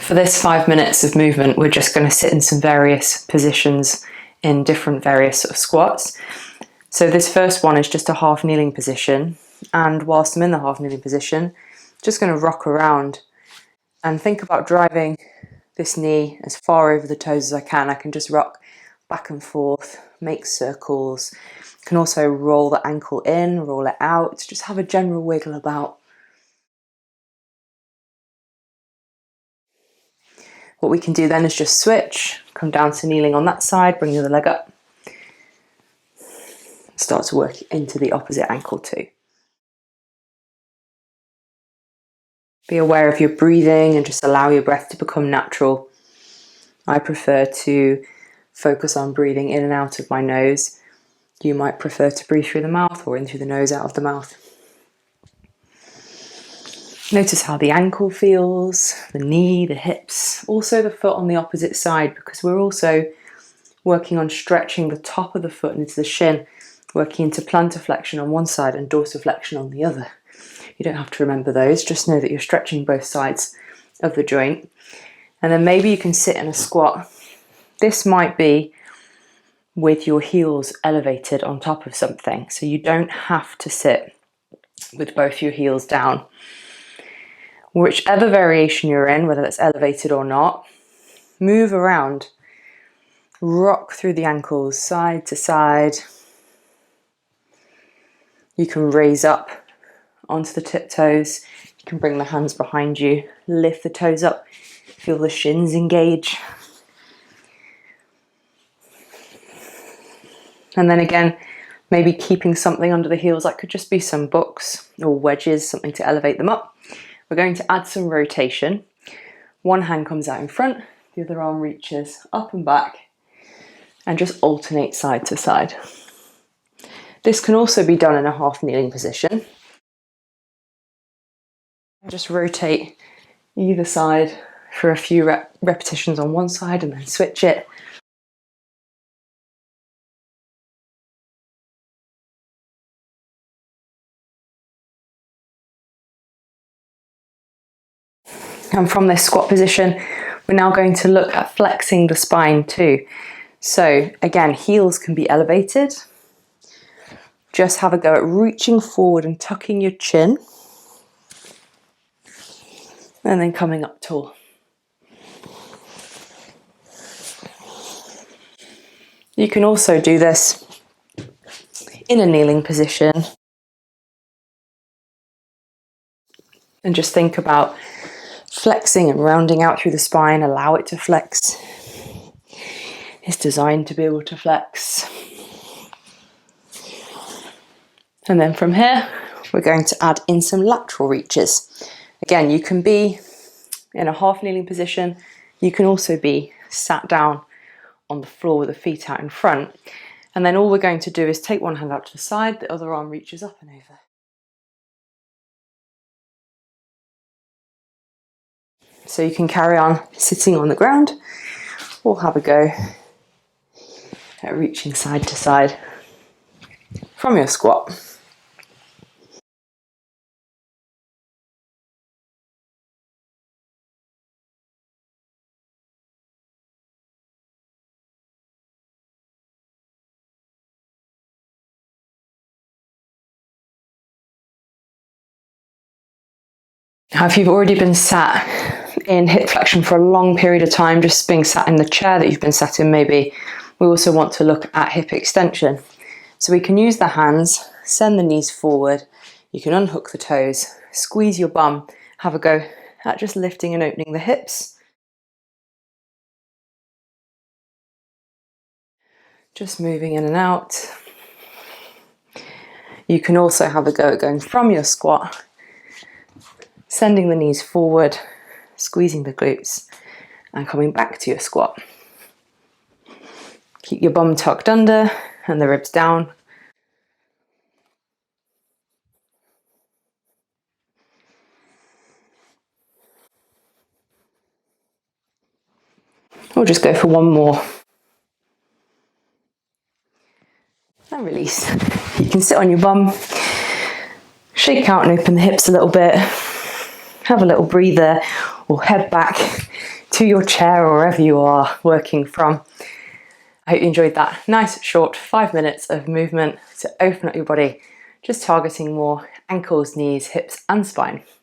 For this 5 minutes of movement, we're just going to sit in some various positions in different various sort of squats. So this first one is just a half kneeling position, and whilst I'm in the half kneeling position, just going to rock around and think about driving this knee as far over the toes as I can. I can just rock back and forth, make circles. Can also roll the ankle in, roll it out, just have a general wiggle about. What we can do then is just switch, come down to kneeling on that side, bring the other leg up. Start to work into the opposite ankle too. Be aware of your breathing and just allow your breath to become natural. I prefer to focus on breathing in and out of my nose. You might prefer to breathe through the mouth or in through the nose, out of the mouth. Notice how the ankle feels, the knee, the hips, also the foot on the opposite side, because we're also working on stretching the top of the foot into the shin, working into plantar flexion on one side and dorsiflexion on the other. You don't have to remember those, just know that you're stretching both sides of the joint. And then maybe you can sit in a squat. This might be with your heels elevated on top of something, so you don't have to sit with both your heels down. Whichever variation you're in, whether that's elevated or not, move around, rock through the ankles side to side. You can raise up onto the tiptoes. You can bring the hands behind you, lift the toes up, feel the shins engage. And then again, maybe keeping something under the heels. That could just be some books or wedges, something to elevate them up. We're going to add some rotation. One hand comes out in front, the other arm reaches up and back, and just alternate side to side. This can also be done in a half kneeling position. Just rotate either side for a few repetitions on one side and then switch it. And from this squat position, we're now going to look at flexing the spine too. So again, heels can be elevated. Just have a go at reaching forward and tucking your chin. And then coming up tall. You can also do this in a kneeling position. And just think about flexing and rounding out through the spine. Allow it to flex. It's designed to be able to flex. And then from here, we're going to add in some lateral reaches. Again, you can be in a half kneeling position. You can also be sat down on the floor with the feet out in front. And then all we're going to do is take one hand out to the side, the other arm reaches up and over. So you can carry on sitting on the ground or have a go at reaching side to side from your squat. Now, if you've already been sat in hip flexion for a long period of time, just being sat in the chair that you've been sat in maybe, we also want to look at hip extension. So we can use the hands, send the knees forward, you can unhook the toes, squeeze your bum, have a go at just lifting and opening the hips. Just moving in and out. You can also have a go at going from your squat, sending the knees forward, squeezing the glutes, and coming back to your squat. Keep your bum tucked under and the ribs down. We'll just go for one more. And release. You can sit on your bum, shake out and open the hips a little bit, have a little breather, or head back to your chair or wherever you are working from. I hope you enjoyed that nice short 5 minutes of movement to open up your body, just targeting more ankles, knees, hips and spine.